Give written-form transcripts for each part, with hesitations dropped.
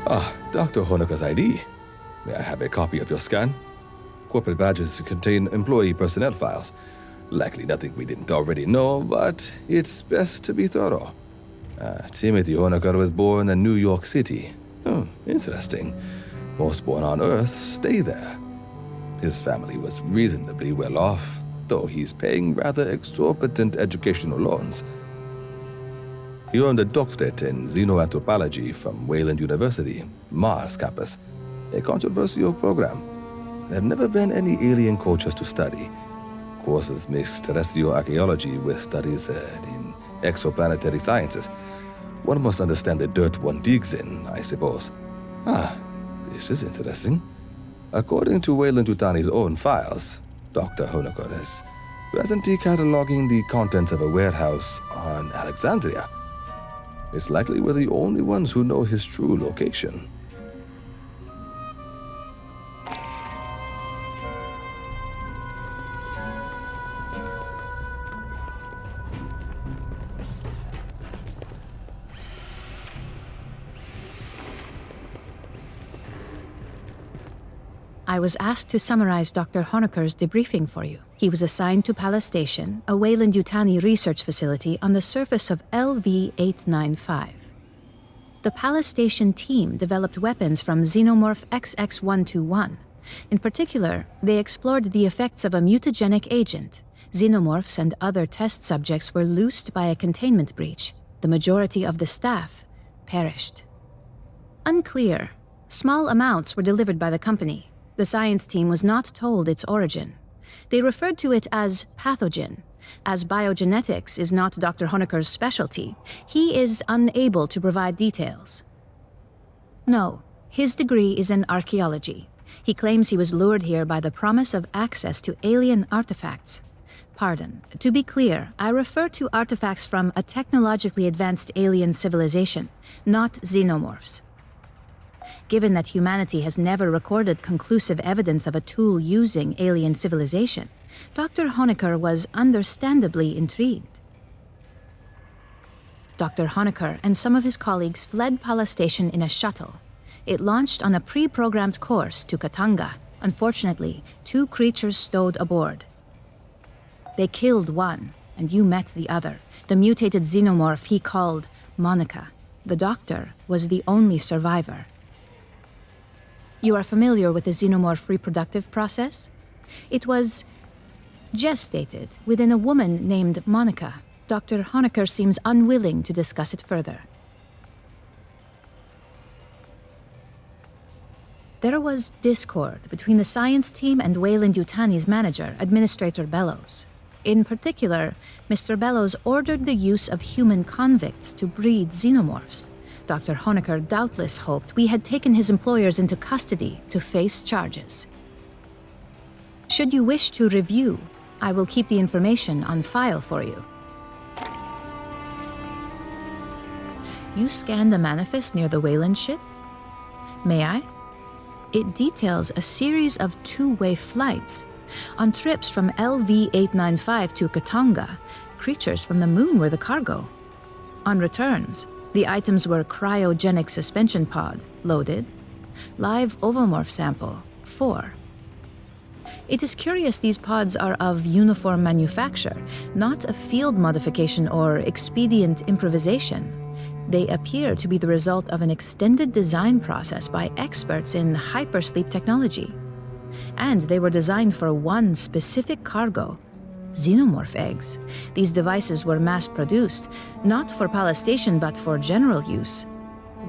Dr. Honoka's ID. May I have a copy of your scan? Corporate badges contain employee personnel files. Likely nothing we didn't already know, but it's best to be thorough. Timothy Honoka was born in New York City. Interesting. Most born on Earth stay there. His family was reasonably well off, though he's paying rather exorbitant educational loans. He earned a doctorate in xenoanthropology from Wayland University, Mars campus, a controversial program. There have never been any alien cultures to study. Courses mix terrestrial archaeology with studies in exoplanetary sciences. One must understand the dirt one digs in, I suppose. This is interesting. According to Wэyland Yutani's own files, Dr. Honoka is presently cataloging the contents of a warehouse on Alexandria. It's likely we're the only ones who know his true location. I was asked to summarize Dr. Honoker's debriefing for you. He was assigned to Palace Station, a Wayland Ютани research facility on the surface of LV-895. The Palace Station team developed weapons from Xenomorph XX-121. In particular, they explored the effects of a mutagenic agent. Xenomorphs and other test subjects were loosed by a containment breach. The majority of the staff perished. Unclear. Small amounts were delivered by the company. The science team was not told its origin. They referred to it as pathogen. As biogenetics is not Dr. Honoker's specialty, he is unable to provide details. No, his degree is in archaeology. He claims he was lured here by the promise of access to alien artifacts. Pardon, to be clear, I refer to artifacts from a technologically advanced alien civilization, not xenomorphs. Given that humanity has never recorded conclusive evidence of a tool using alien civilization, Dr. Honoker was understandably intrigued. Dr. Honoker and some of his colleagues fled Palace Station in a shuttle. It launched on a pre-programmed course to Katanga. Unfortunately, 2 creatures stowed aboard. They killed one, and you met the other, the mutated xenomorph he called Monica. The doctor was the only survivor. You are familiar with the xenomorph reproductive process? It was gestated within a woman named Monica. Dr. Honoker seems unwilling to discuss it further. There was discord between the science team and Wayland Yutani's manager, Administrator Bellows. In particular, Mr. Bellows ordered the use of human convicts to breed xenomorphs. Dr. Honoker doubtless hoped we had taken his employers into custody to face charges. Should you wish to review, I will keep the information on file for you. You scanned the manifest near the Wayland ship? May I? It details a series of 2-way flights. On trips from LV-895 to Katanga, creatures from the moon were the cargo. On returns, the items were cryogenic suspension pod, loaded. Live ovomorph sample, 4. It is curious these pods are of uniform manufacture, not a field modification or expedient improvisation. They appear to be the result of an extended design process by experts in hypersleep technology. And they were designed for one specific cargo: xenomorph eggs. These devices were mass-produced, not for Palace Station but for general use.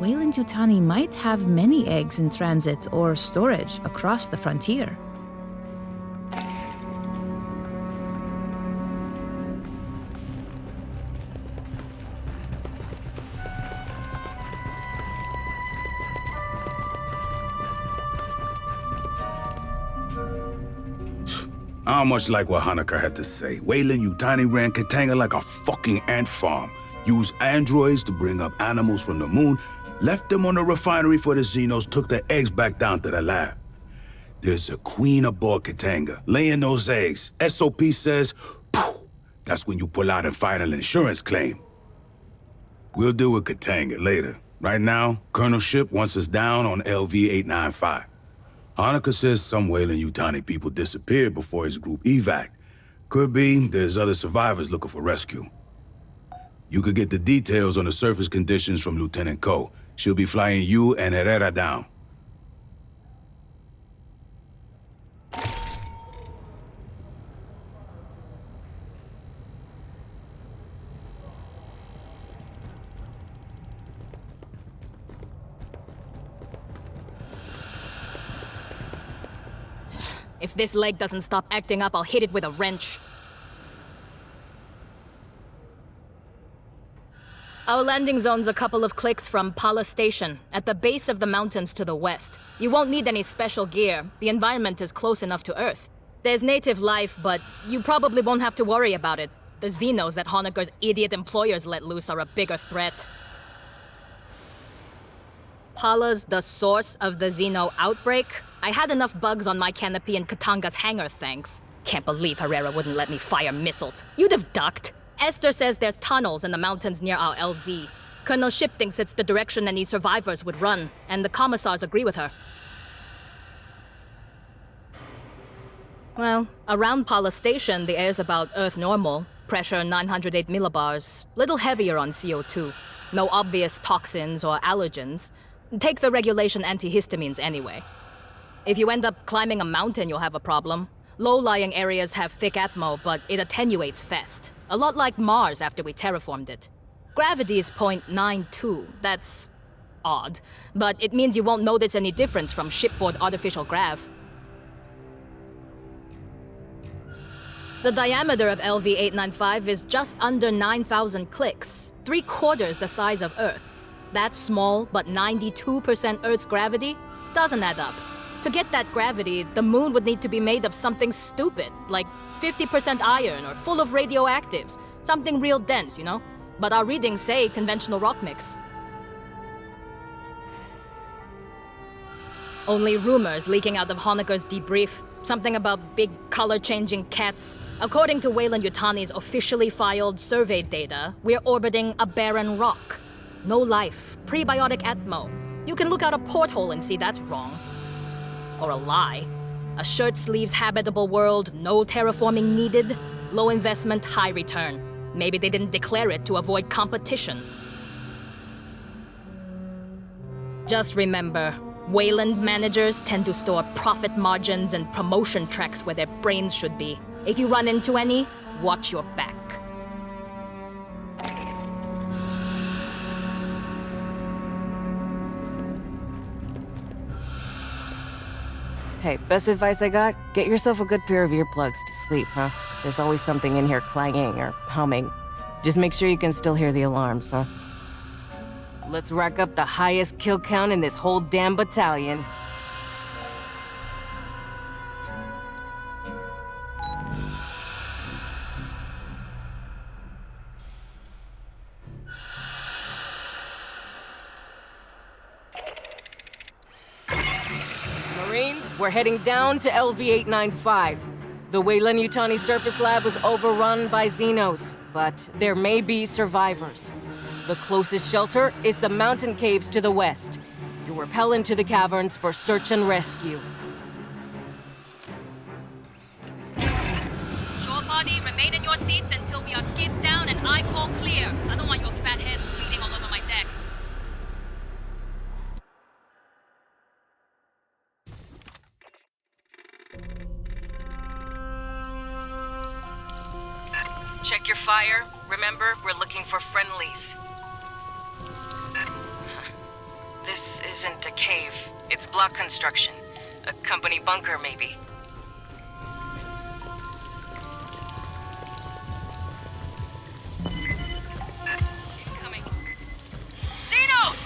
Wayland Ютани might have many eggs in transit or storage across the frontier. I don't much like what Honoker had to say. Wayland Ютани ran Katanga like a fucking ant farm. Used androids to bring up animals from the moon, left them on the refinery for the Xenos, took the eggs back down to the lab. There's a queen aboard Katanga, laying those eggs. SOP says, poof, that's when you pull out and file an insurance claim. We'll deal with Katanga later. Right now, Colonel Ship wants us down on LV-895. Hanukkah says some Weyland Ютани people disappeared before his group evac. Could be there's other survivors looking for rescue. You could get the details on the surface conditions from Lieutenant Ko. She'll be flying you and Herrera down. If this leg doesn't stop acting up, I'll hit it with a wrench. Our landing zone's a couple of clicks from Pala Station, at the base of the mountains to the west. You won't need any special gear. The environment is close enough to Earth. There's native life, but you probably won't have to worry about it. The Xenos that Honecker's idiot employers let loose are a bigger threat. Pala's the source of the Xeno outbreak. I had enough bugs on my canopy in Katanga's hangar, thanks. Can't believe Herrera wouldn't let me fire missiles. You'd have ducked. Esther says there's tunnels in the mountains near our LZ. Colonel Ship thinks it's the direction any survivors would run, and the commissars agree with her. Well, around Pala Station, the air's about Earth normal. Pressure 908 millibars. Little heavier on CO2. No obvious toxins or allergens. Take the regulation antihistamines anyway. If you end up climbing a mountain, you'll have a problem. Low-lying areas have thick atmo, but it attenuates fast. A lot like Mars after we terraformed it. Gravity is 0.92. That's odd, but it means you won't notice any difference from shipboard artificial grav. The diameter of LV-895 is just under 9,000 clicks, 3/4 the size of Earth. That's small, but 92% Earth's gravity doesn't add up. To get that gravity, the moon would need to be made of something stupid, like 50% iron or full of radioactives. Something real dense, you know? But our readings say conventional rock mix. Only rumors leaking out of Honecker's debrief. Something about big color-changing cats. According to Weyland Yutani's officially filed survey data, we're orbiting a barren rock. No life, prebiotic atmo. You can look out a porthole and see that's wrong. Or a lie. A shirt-sleeves habitable world, no terraforming needed, low investment, high return. Maybe they didn't declare it to avoid competition. Just remember, Weyland managers tend to store profit margins and promotion tracks where their brains should be. If you run into any, watch your back. Hey, best advice I got? Get yourself a good pair of earplugs to sleep, huh? There's always something in here clanging or humming. Just make sure you can still hear the alarms, huh? Let's rack up the highest kill count in this whole damn battalion. Marines, we're heading down to LV-895. The Weyland Ютани surface lab was overrun by Xenos, but there may be survivors. The closest shelter is the mountain caves to the west. You'll rappel into the caverns for search and rescue. Shore party, remain in your seats until we are skids down and I call clear. I don't want your fat heads bleeding all over my deck. Check your fire. Remember, we're looking for friendlies. This isn't a cave. It's block construction. A company bunker, maybe. Incoming. Xenos!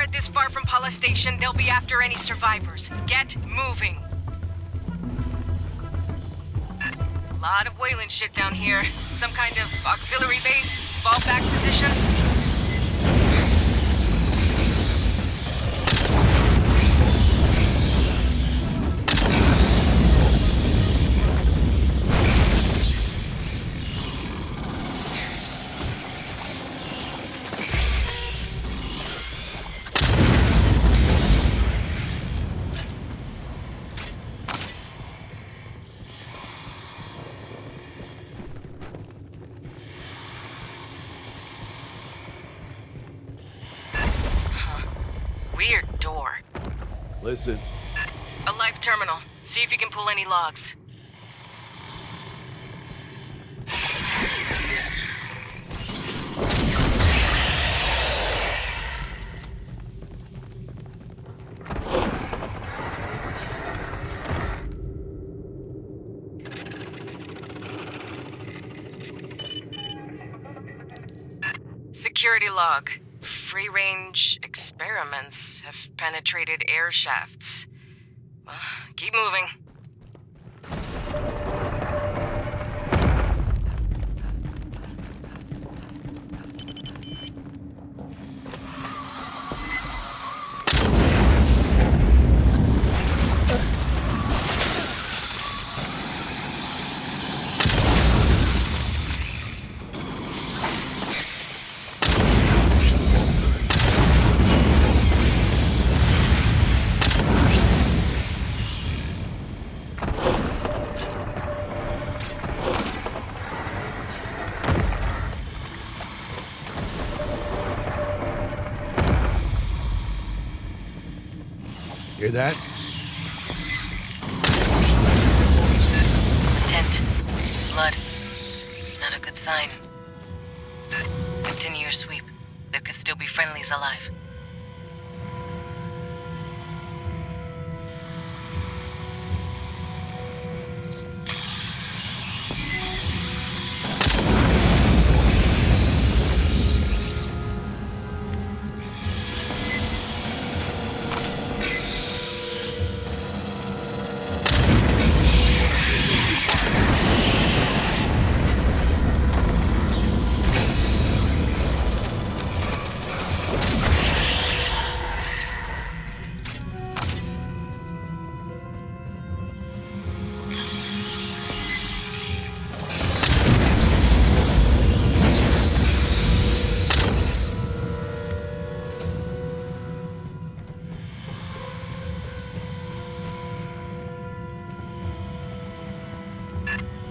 get this far from Pala Station, they'll be after any survivors. Get moving. A lot of Wayland shit down here. Some kind of auxiliary base, fallback position. Weird door. Listen. A live terminal. See if you can pull any logs. Security log. Free-range experiments have penetrated air shafts. Well, keep moving. Hear that? Tent. Blood. Not a good sign. Continue your sweep. There could still be friendlies alive.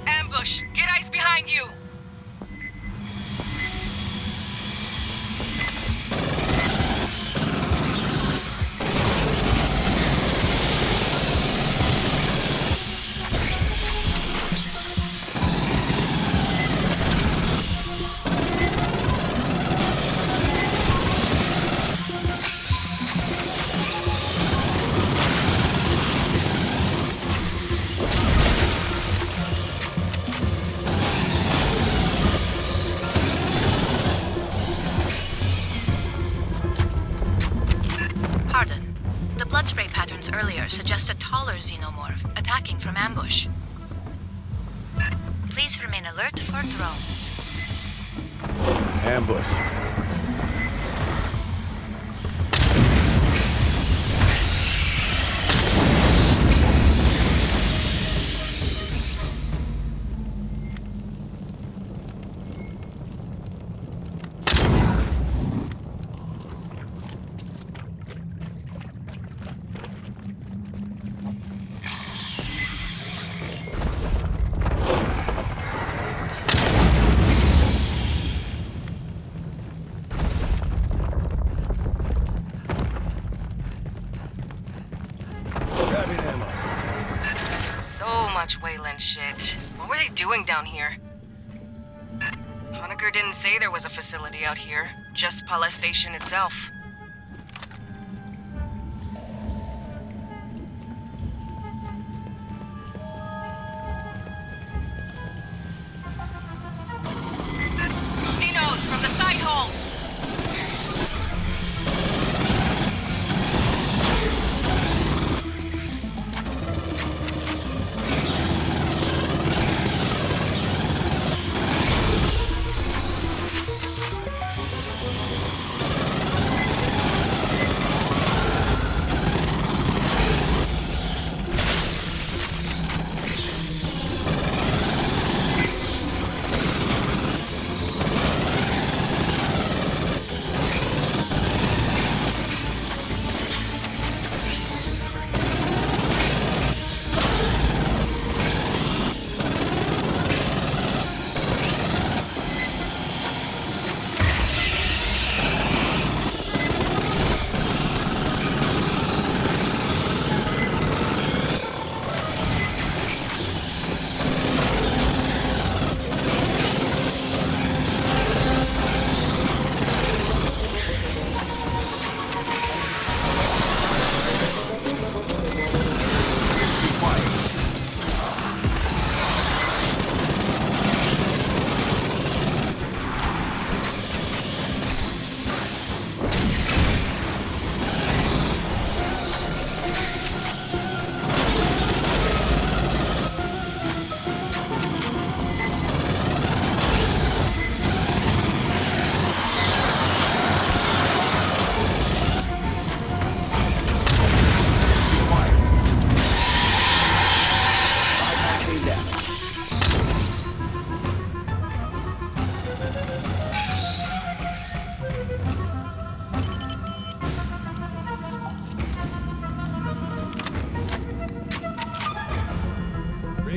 Ambush! Get ice behind you! Pardon. The blood spray patterns earlier suggest a taller xenomorph attacking from ambush. Please remain alert for drones. Ambush. Much Wayland shit. What were they doing down here? Honecker didn't say there was a facility out here, just Pala Station itself. Xenos from the side holes!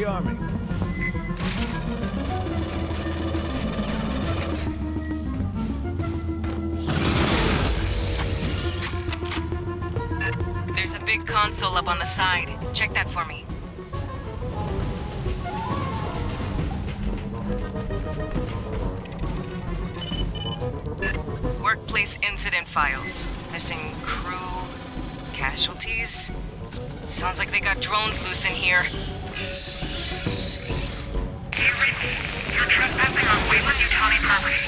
the army. There's a big console up on the side. Check that for me. Workplace incident files. Missing crew, casualties. Sounds like they got drones loose in here. You're trespassing on Wéylанд Ютani property.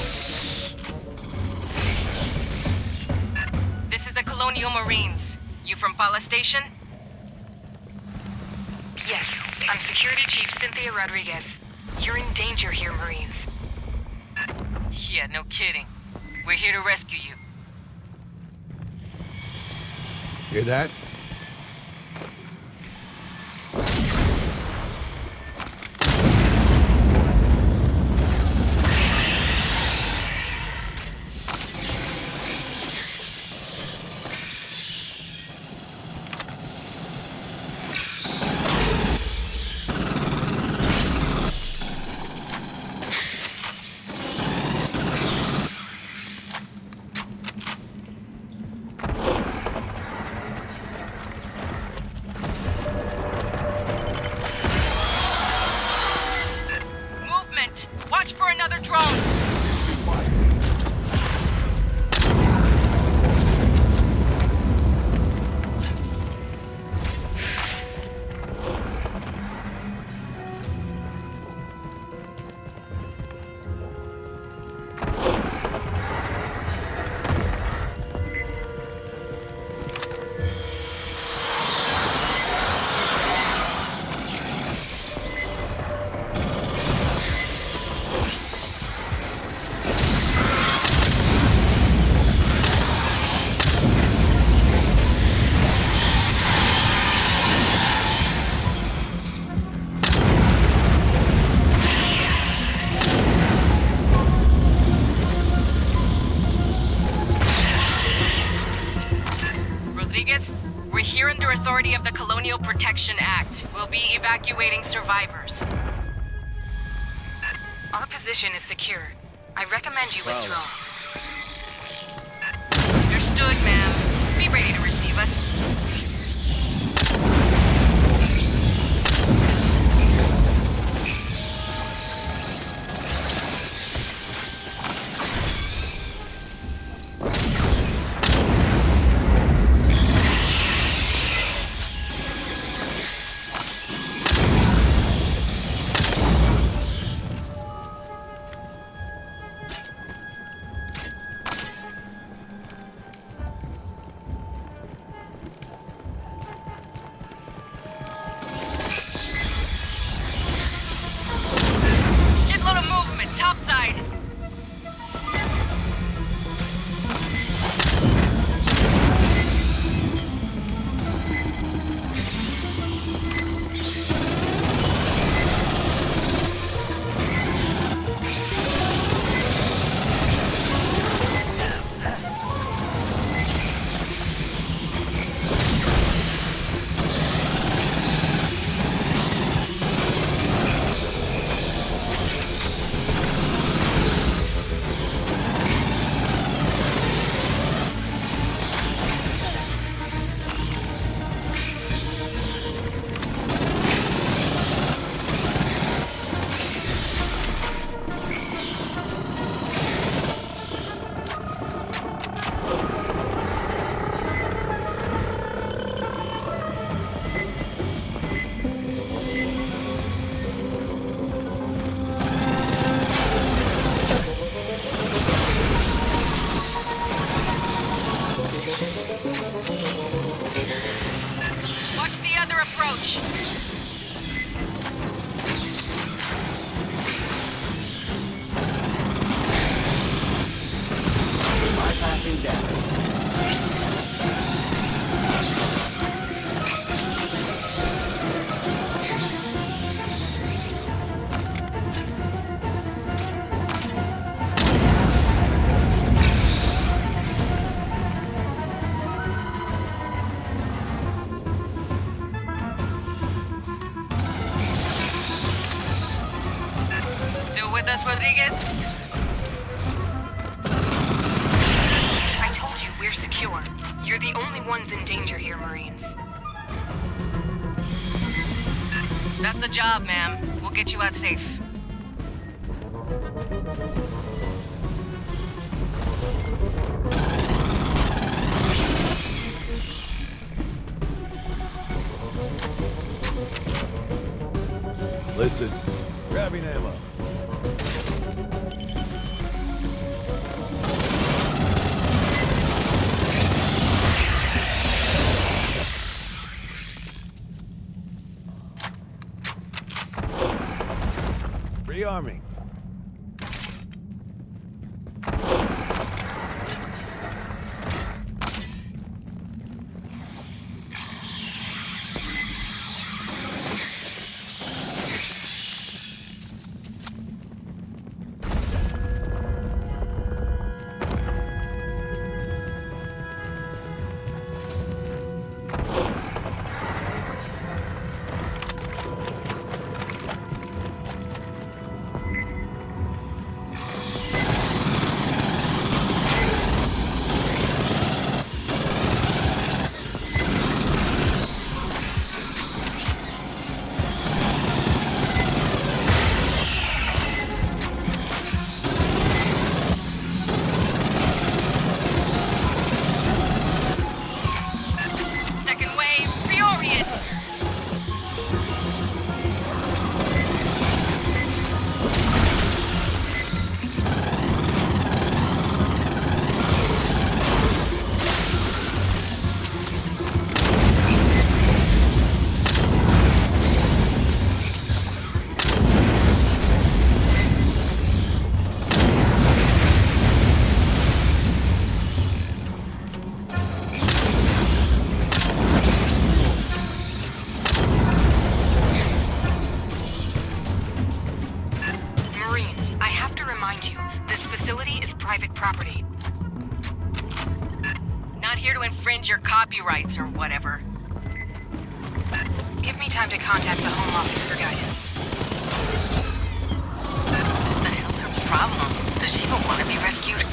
This is the Colonial Marines. You from Pala Station? Yes, I'm Security Chief Cynthia Rodriguez. You're in danger here, Marines. Yeah, no kidding. We're here to rescue you. Hear that? Watch for another drone! We're here under authority of the Colonial Protection Act. We'll be evacuating survivors. Our position is secure. I recommend you withdraw. Understood, ma'am. Be ready to receive us. Watch the other approach. Bypassing damage. us, Rodriguez? I told you we're secure. You're the only ones in danger here, Marines. That's the job, ma'am. We'll get you out safe. Listen, grabbing ammo. Rearming. Your copyrights or whatever. Give me time to contact the Home Office for guidance. What the hell's her problem? Does she even want to be rescued?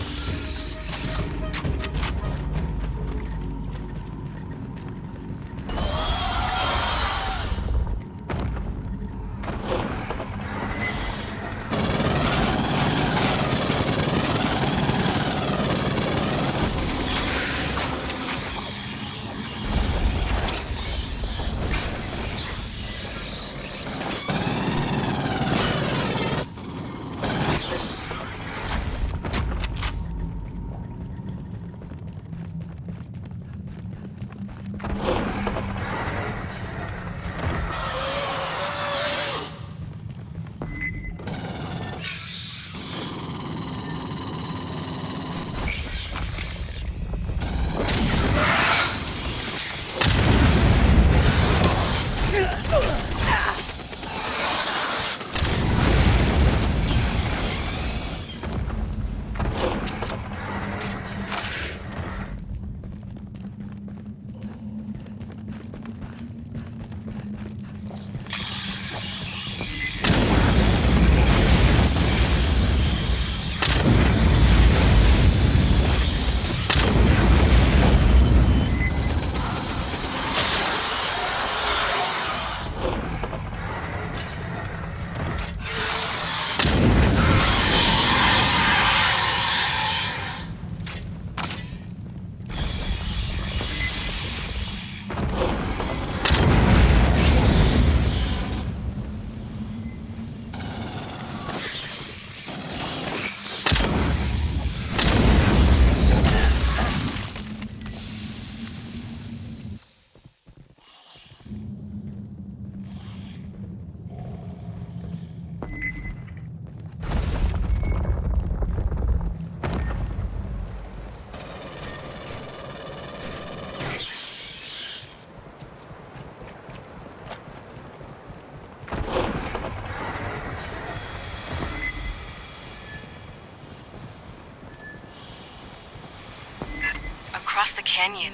Across the canyon.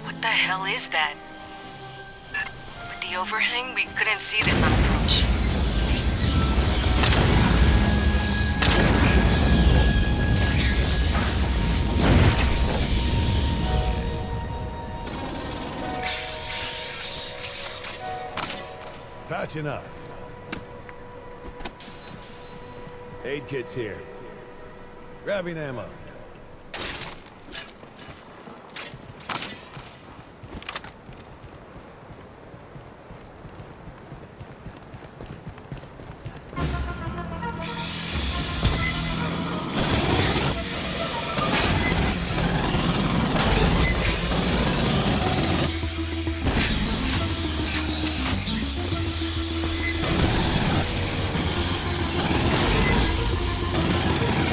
What the hell is that? With the overhang, we couldn't see this on approach. Patching up. Aid kit's here. Grabbing ammo.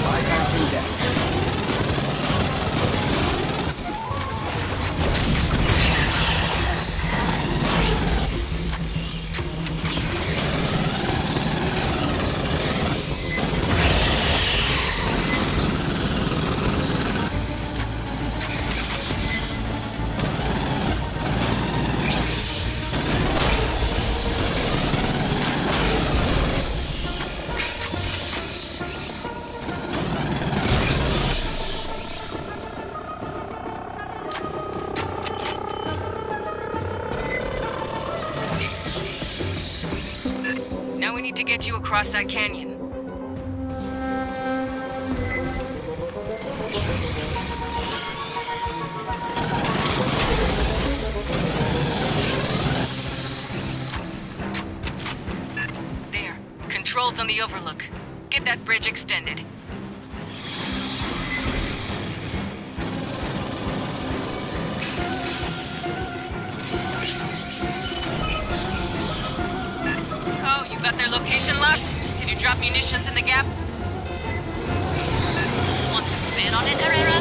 Bypassing death. Now we need to get you across that canyon. There. Controls on the overlook. Get that bridge extended. Oh, you got their location locked? Can you drop munitions in the gap? Want to bid on it, Herrera?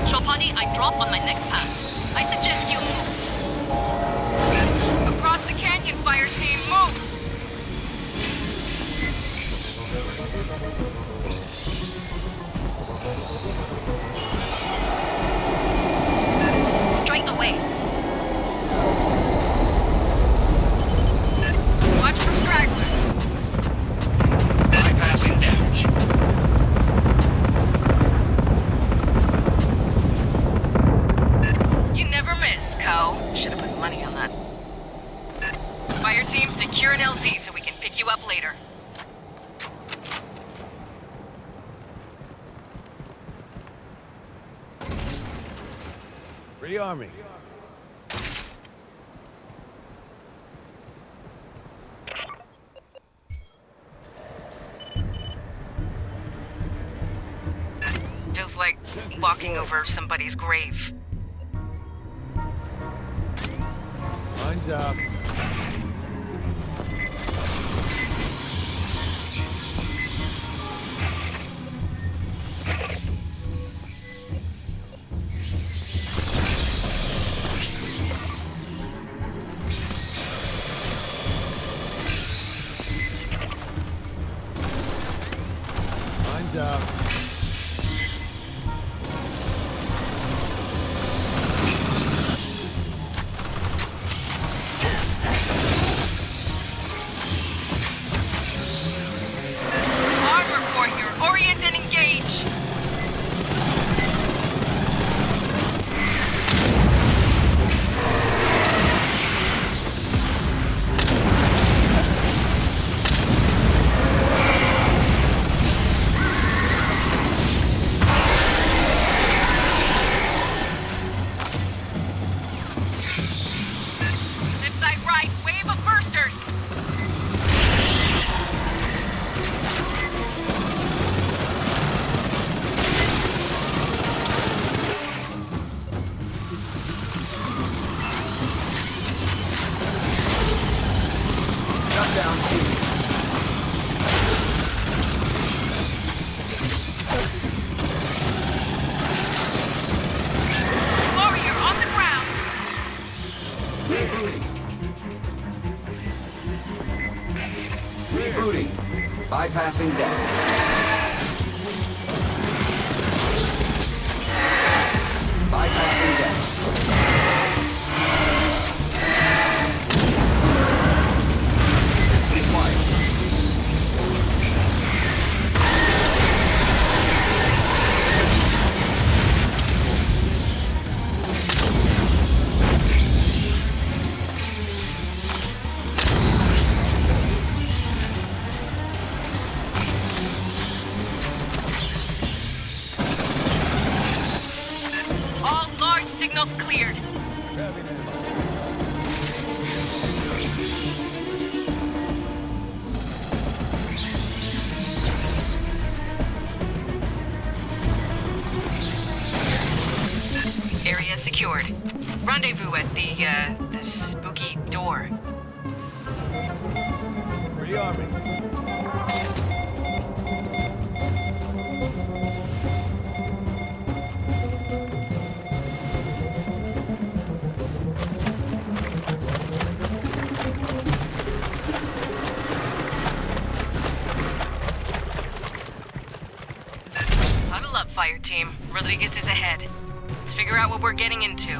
Chopani, I drop on my next pass. I suggest you move. Across the canyon, fire team, move! Straight away. Watch for stragglers. Bypassing damage. You never miss, Co. Should have put money on that. Fire team, secure an LZ so we can pick you up later. Rearming. Feels like walking over somebody's grave. Lines out. Lines out. Bypassing death. Bypassing death. Required. All large signals cleared. Area secured. Rendezvous at the spooky door. Rearming. Huddle up, Fireteam. Rodriguez is ahead. Let's figure out what we're getting into.